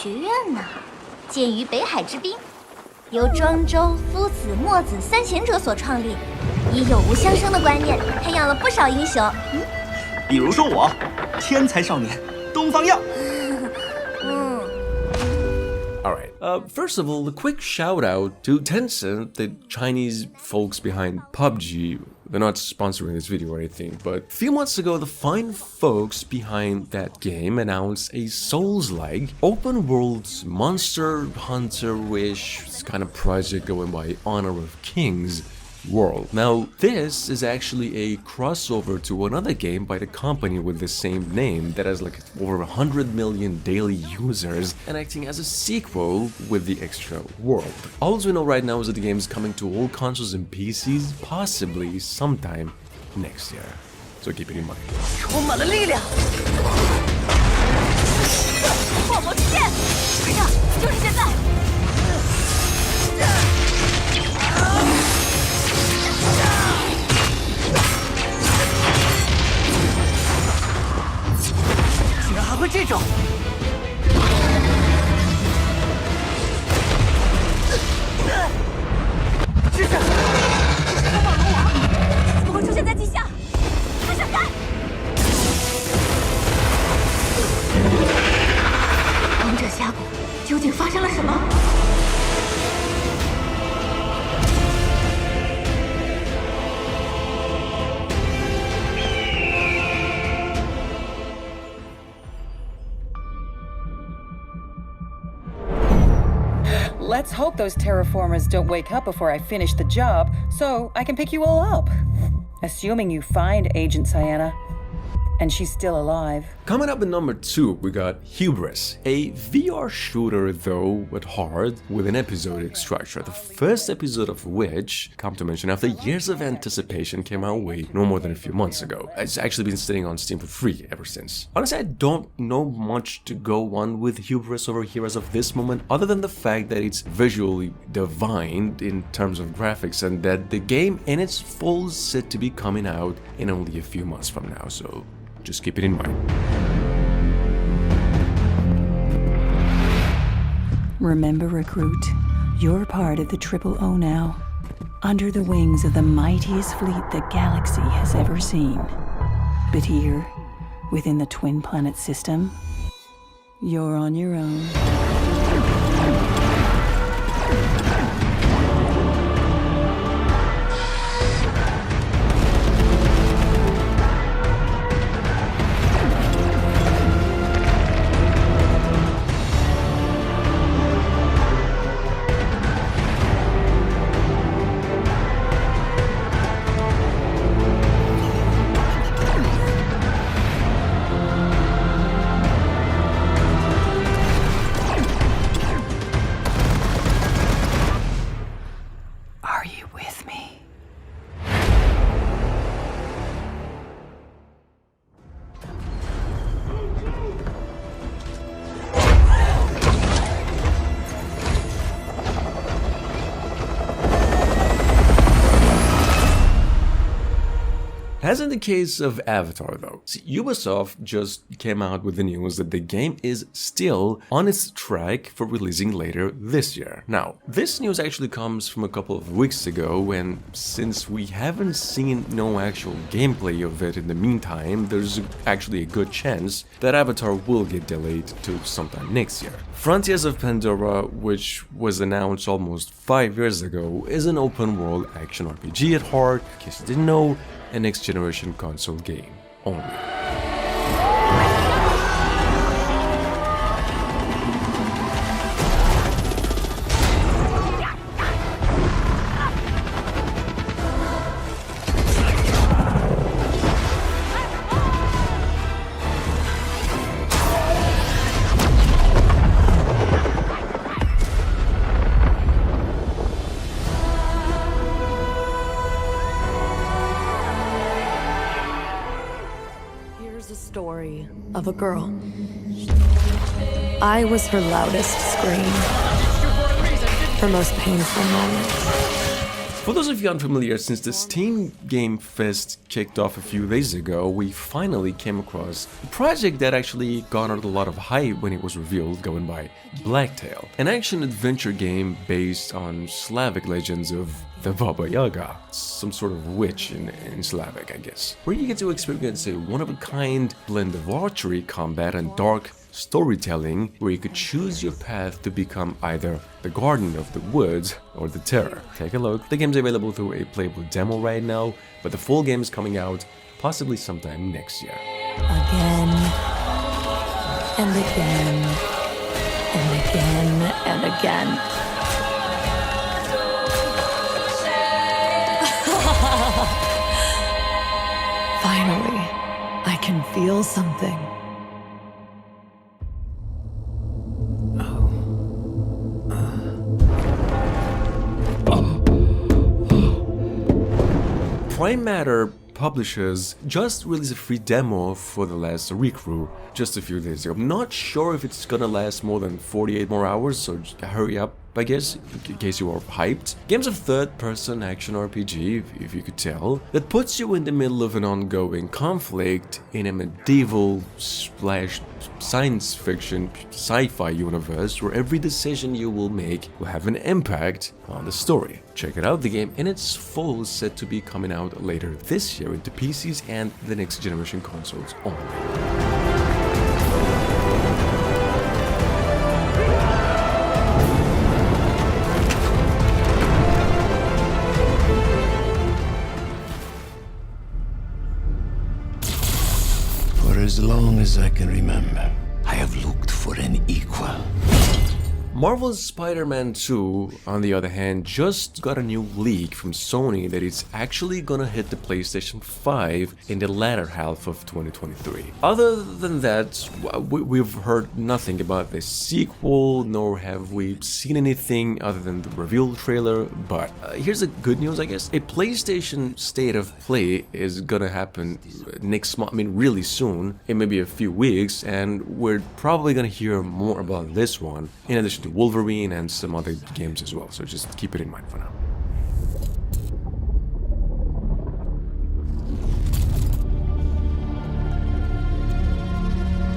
学院呢，建于北海之滨，由庄周、夫子、墨子三贤者所创立，以有无相生的观念，培养了不少英雄。比如说我，天才少年东方耀。Alright, first of all, a quick shout out to Tencent, the Chinese folks behind PUBG. They're not sponsoring this video or anything, but a few months ago, the fine folks behind that game announced a Souls-like, open-world monster hunter-ish kind of project going by Honor of Kings world. Now, this is actually a crossover to another game by the company with the same name that has like over 100 million daily users and acting as a sequel with the extra world. All we know right now is that the game is coming to all consoles and PCs possibly sometime next year. So keep it in mind. 充满了力量。破魔之剑，队长，就是现在！竟然还会这种！支持！超暴龙王怎么会出现在地下？快闪开！王者峡谷究竟发生了什么？ Let's hope those terraformers don't wake up before I finish the job, so I can pick you all up. Assuming you find Agent Sienna. And she's still alive. Coming up at number 2, we got Hubris, a VR shooter though at heart with an episodic structure, the first episode of which, come to mention, after years of anticipation came our way no more than a few months ago. It's actually been sitting on Steam for free ever since. Honestly, I don't know much to go on with Hubris over here as of this moment, other than the fact that it's visually divine in terms of graphics and that the game in its full is set to be coming out in only a few months from now, so just keep it in mind. Remember, Recruit, you're part of the Triple-O now, under the wings of the mightiest fleet the galaxy has ever seen. But here, within the Twin Planet system, you're on your own. Are you with me? As in the case of Avatar though, see, Ubisoft just came out with the news that the game is still on its track for releasing later this year. Now, this news actually comes from a couple of weeks ago, and since we haven't seen no actual gameplay of it in the meantime, there's actually a good chance that Avatar will get delayed to sometime next year. Frontiers of Pandora, which was announced almost 5 years ago, is an open-world action RPG at heart, in case you didn't know, a next-generation console game only. Story of a girl. I was her loudest scream, her most painful moment. For those of you unfamiliar, since the Steam Game Fest kicked off a few days ago, we finally came across a project that actually garnered a lot of hype when it was revealed, going by Blacktail, an action-adventure game based on Slavic legends of the Baba Yaga, some sort of witch in Slavic, I guess, where you get to experience a one-of-a-kind blend of archery combat and dark storytelling, where you could choose your path to become either the Guardian of the Woods or the Terror. Take a look. The game's available through a playable demo right now, but the full game is coming out possibly sometime next year. Again and again and again and again. Finally, I can feel something. Prime Matter Publishers just released a free demo for the last recrew just a few days ago. I'm not sure if it's gonna last more than 48 more hours, so just hurry up, I guess, in case you are hyped. Game's a third-person action RPG, if you could tell, that puts you in the middle of an ongoing conflict in a medieval / science fiction sci-fi universe where every decision you will make will have an impact on the story. Check it out, the game in its full is set to be coming out later this year into PCs and the next generation consoles only. For as long as I can remember, I have looked for an equal. Marvel's Spider-Man 2, on the other hand, just got a new leak from Sony that it's actually gonna hit the PlayStation 5 in the latter half of 2023. Other than that, we've heard nothing about the sequel, nor have we seen anything other than the reveal trailer, but here's the good news, I guess. A PlayStation State of Play is gonna happen next month, I mean really soon, in maybe a few weeks, and we're probably gonna hear more about this one, in addition to Wolverine and some other games as well, so just keep it in mind for now.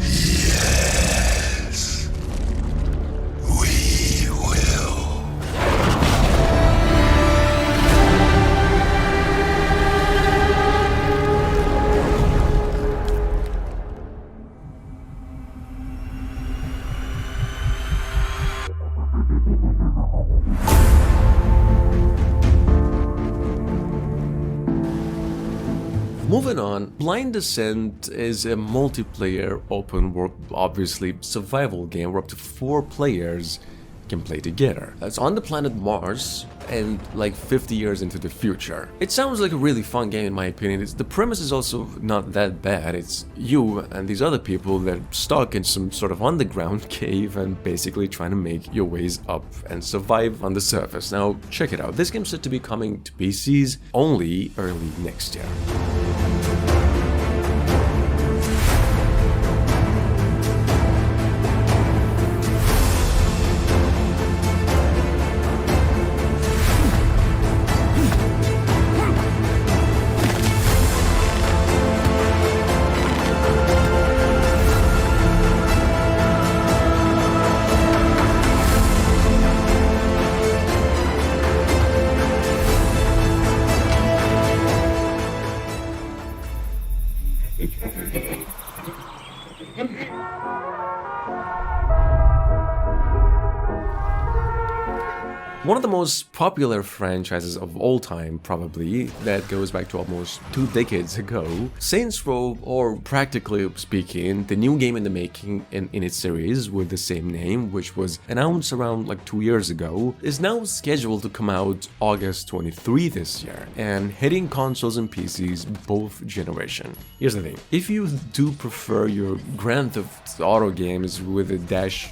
Yes, we will. Moving on, Blind Descent is a multiplayer open world, obviously survival game where up to 4 players can play together. It's on the planet Mars and like 50 years into the future. It sounds like a really fun game in my opinion. The premise is also not that bad. It's you and these other people that are stuck in some sort of underground cave and basically trying to make your ways up and survive on the surface. Now check it out. This game's set to be coming to PCs only early next year. One of the most popular franchises of all time, probably, that goes back to almost 2 decades ago, Saints Row, or practically speaking, the new game in the making in its series with the same name, which was announced around like 2 years ago, is now scheduled to come out August 23 this year, and hitting consoles and PCs both generation. Here's the thing, if you do prefer your Grand Theft Auto games with a dash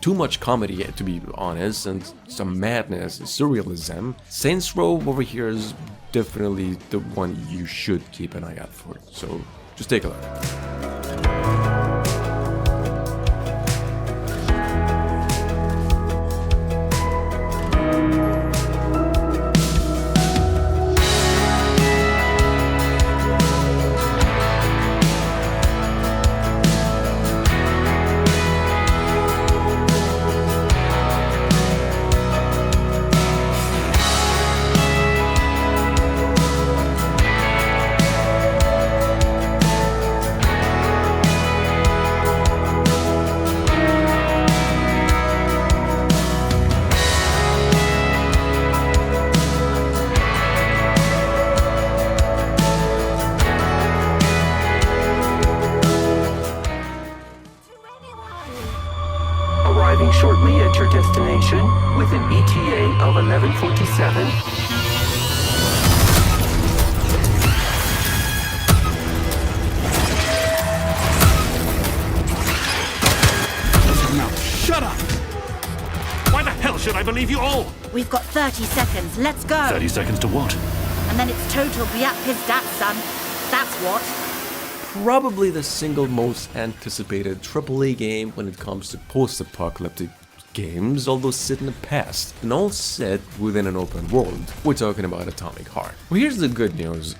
too much comedy, to be honest, and some madness, surrealism, Saints Row over here is definitely the one you should keep an eye out for. So just take a look. 47. Now, shut up! Why the hell should I believe you all? We've got 30 seconds. Let's go. 30 seconds to what? And then it's total biap his dad, son. That's what. Probably the single most anticipated AAA game when it comes to post-apocalyptic games, although set in the past, and all set within an open world. We're talking about Atomic Heart. Well, here's the good news.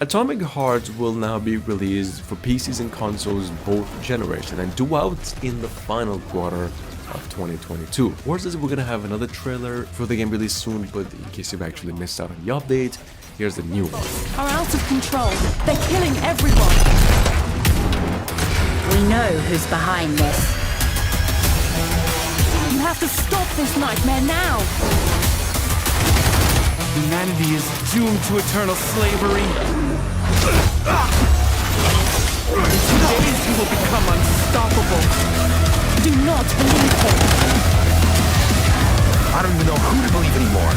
Atomic Heart will now be released for PCs and consoles both generation and due out in the final quarter of 2022. Word says we're gonna have another trailer for the game release soon, but in case you've actually missed out on the update, here's the new one. Are out of control. They're killing everyone. We know who's behind this. You have to stop this nightmare now. Humanity is doomed to eternal slavery. In 2 days, you will become unstoppable. Do not believe him. I don't even know who to believe anymore.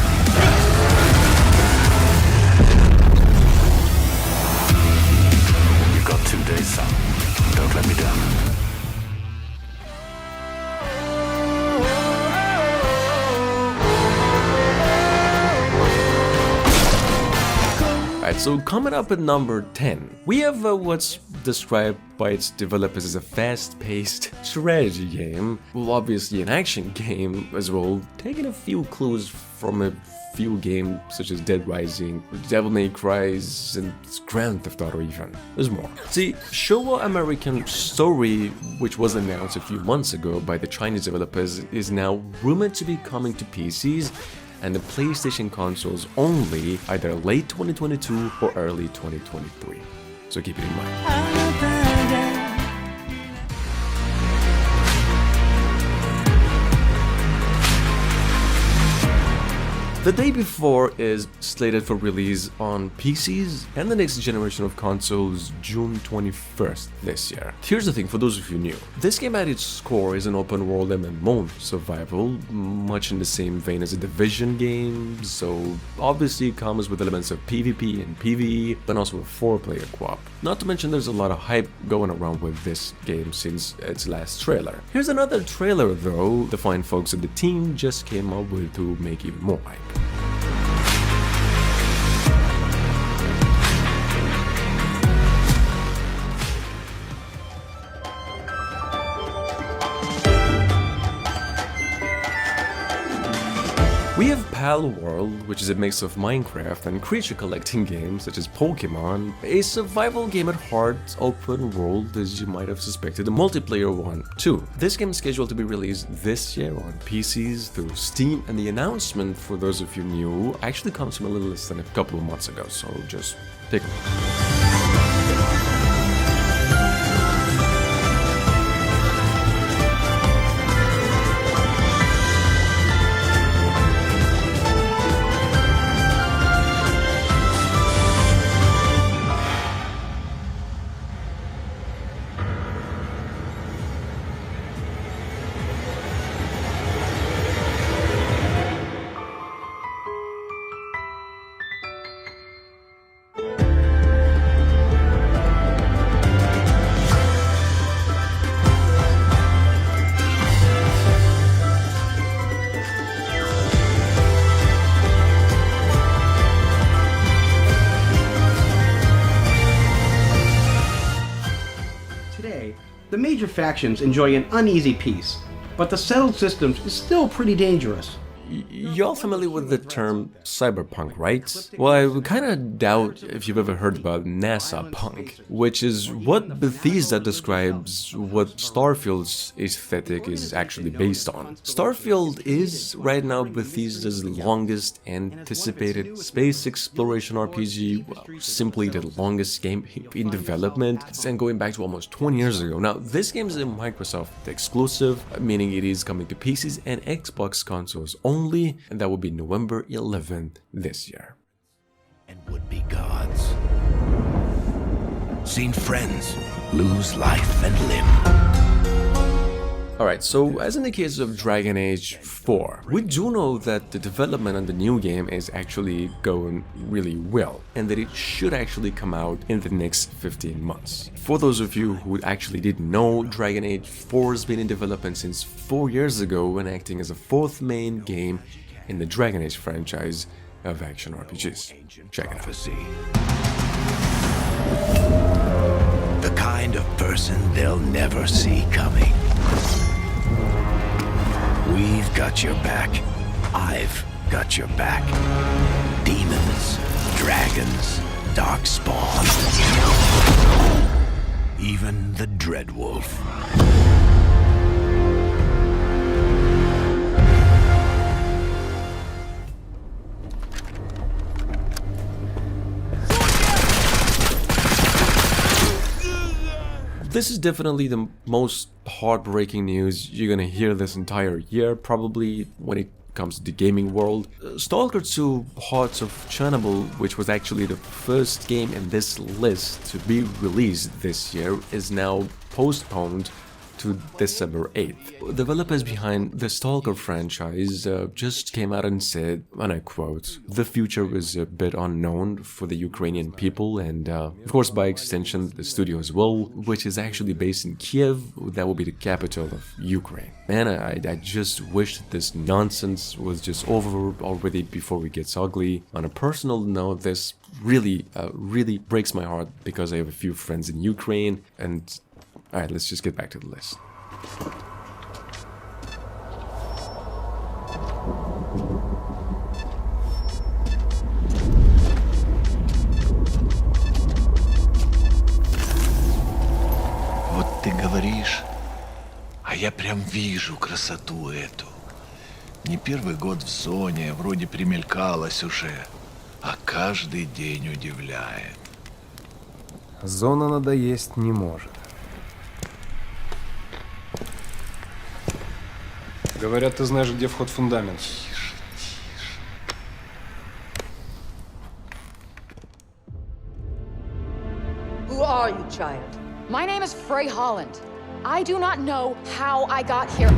You've got 2 days, son. Don't let me down. Alright, so coming up at number 10, we have what's described by its developers as a fast-paced strategy game, well obviously an action game as well, taking a few clues from a few games such as Dead Rising, Devil May Cry, and Grand Theft Auto even. There's more. See, Showa American Story, which was announced a few months ago by the Chinese developers, is now rumored to be coming to PCs and the PlayStation consoles only either late 2022 or early 2023. So keep it in mind. The day before is slated for release on PCs and the next generation of consoles June 21st this year. Here's the thing, for those of you new, this game at its core is an open world MMO survival, much in the same vein as a Division game, so obviously it comes with elements of PvP and PvE, but also a 4-player co-op. Not to mention there's a lot of hype going around with this game since its last trailer. Here's another trailer though, the fine folks at the team just came up with to make even more hype. We have Pal World, which is a mix of Minecraft and creature collecting games such as Pokemon, a survival game at heart, open world as you might have suspected, a multiplayer one too. This game is scheduled to be released this year on PCs through Steam, and the announcement, for those of you new, actually comes from a little less than a couple of months ago, so just take a look. The major factions enjoy an uneasy peace, but the settled systems is still pretty dangerous. Y'all familiar with the term cyberpunk, right? Well, I kinda doubt if you've ever heard about NASA punk, which is what Bethesda describes what Starfield's aesthetic is actually based on. Starfield is, right now, Bethesda's longest anticipated space exploration RPG, well, simply the longest game in development, and going back to almost 20 years ago. Now, this game is a Microsoft exclusive, meaning it is coming to PCs and Xbox consoles only, and that will be November 11th this year. And would-be gods. Seen friends lose life and limb. Alright, so as in the case of Dragon Age 4, we do know that the development on the new game is actually going really well, and that it should actually come out in the next 15 months. For those of you who actually didn't know, Dragon Age 4 has been in development since 4 years ago and acting as a fourth main game in the Dragon Age franchise of action RPGs. Check it out. The kind of person they'll never see coming. We've got your back. I've got your back. Demons, dragons, darkspawn. Even the Dreadwolf. This is definitely the most heartbreaking news you're gonna hear this entire year, probably, when it comes to the gaming world. Stalker 2 Hearts of Chernobyl, which was actually the first game in this list to be released this year, is now postponed to December 8th. Developers behind the Stalker franchise just came out and said, and I quote, "The future is a bit unknown for the Ukrainian people and of course by extension the studio as well, which is actually based in Kiev, that will be the capital of Ukraine." Man, I just wish that this nonsense was just over already before it gets ugly. On a personal note, this really breaks my heart because I have a few friends in Ukraine. And alright, let's just get back to the list. Вот ты говоришь, а я прям вижу красоту эту. Не первый год в зоне, вроде примелькалась уже, а каждый день удивляет. Зона надоесть не может. Говорят, ты знаешь, где вход в фундамент. Who are you, child? My name is Frey Holland. I do not know how I got here.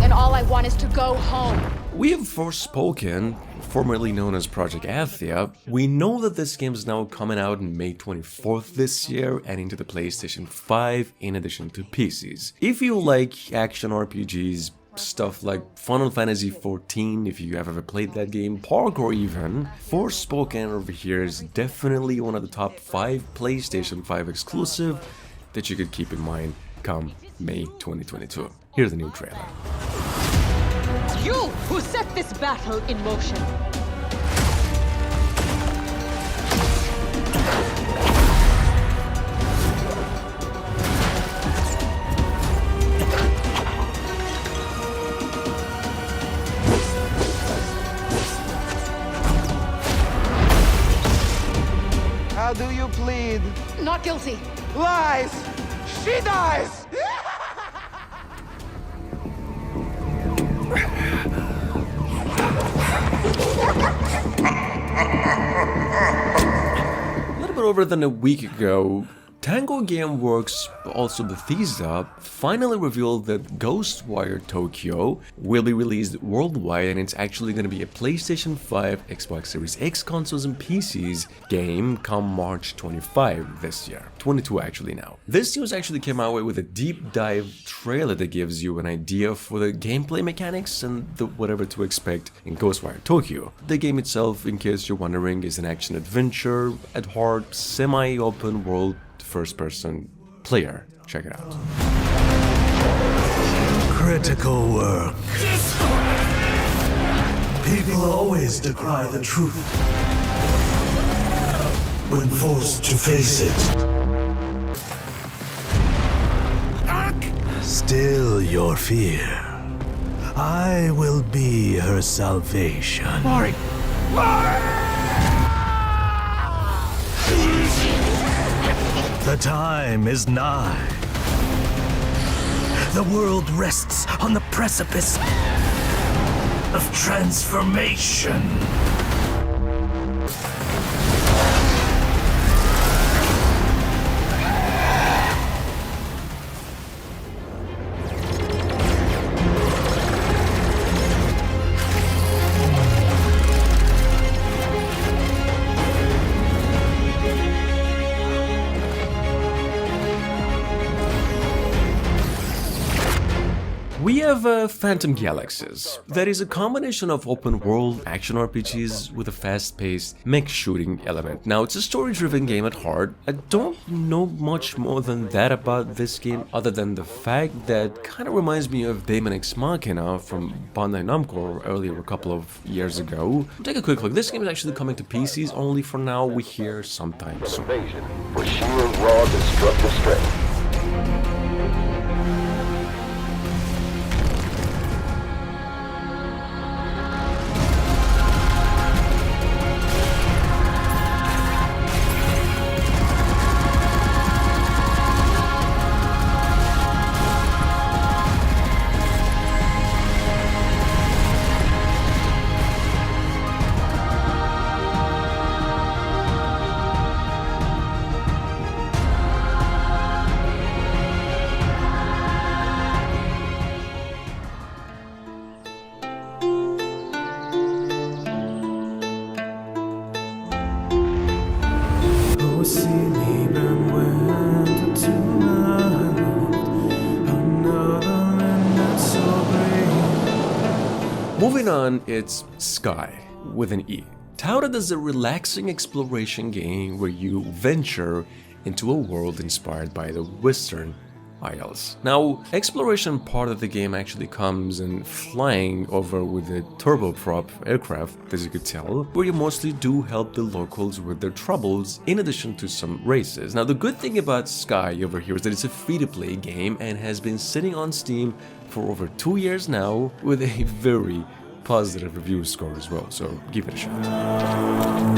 And all I want is to go home. We have Forspoken, formerly known as Project Athia. We know that this game is now coming out on May 24th this year and into the PlayStation 5 in addition to PCs. If you like action RPGs, stuff like Final Fantasy XIV, if you have ever played that game, parkour even, Forspoken over here is definitely one of the top 5 PlayStation 5 exclusive that you could keep in mind come May 2022. Here's the new trailer. You who set this battle in motion. How do you plead? Not guilty. Lies! She dies! A little bit over than a week ago, Tango Gameworks, also Bethesda, finally revealed that Ghostwire Tokyo will be released worldwide, and it's actually going to be a PlayStation 5, Xbox Series X consoles and PCs game come March 25 this year. 22 actually now. This news actually came out with a deep dive trailer that gives you an idea for the gameplay mechanics and whatever to expect in Ghostwire Tokyo. The game itself, in case you're wondering, is an action adventure, at heart semi-open world first-person player. Check it out. Critical work. People always decry the truth when forced to face it. Still your fear. I will be her salvation. Mari! The time is nigh. The world rests on the precipice of transformation. have Phantom Galaxies. That is a combination of open-world action RPGs with a fast-paced mech shooting element. Now, it's a story-driven game at heart. I don't know much more than that about this game, other than the fact that kind of reminds me of Daemon X Machina from Bandai Namco earlier a couple of years ago. Take a quick look. This game is actually coming to PCs only for now. We hear sometime soon. For sheer raw destructive strength. Moving on, it's Sky, with an E. Touted as a relaxing exploration game where you venture into a world inspired by the Western Isles. Now, exploration part of the game actually comes in flying over with a turboprop aircraft, as you could tell, where you mostly do help the locals with their troubles, in addition to some races. Now, the good thing about Sky over here is that it's a free-to-play game and has been sitting on Steam for over 2 years now, with a very positive review score as well, so give it a shot.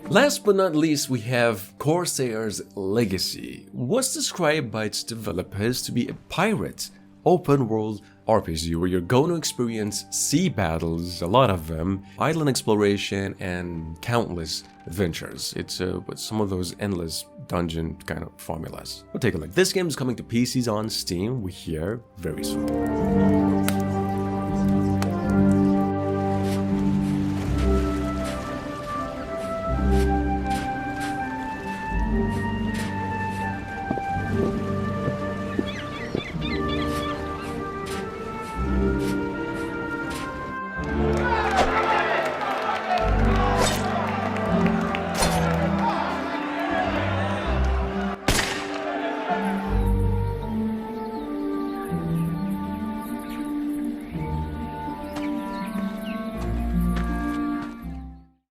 Last but not least, we have Corsair's Legacy. What's described by its developers to be a pirate open-world RPG where you're going to experience sea battles, a lot of them, island exploration, and countless adventures. It's with some of those endless dungeon kind of formulas. We'll take a look. This game is coming to PCs on Steam, we hear, very soon.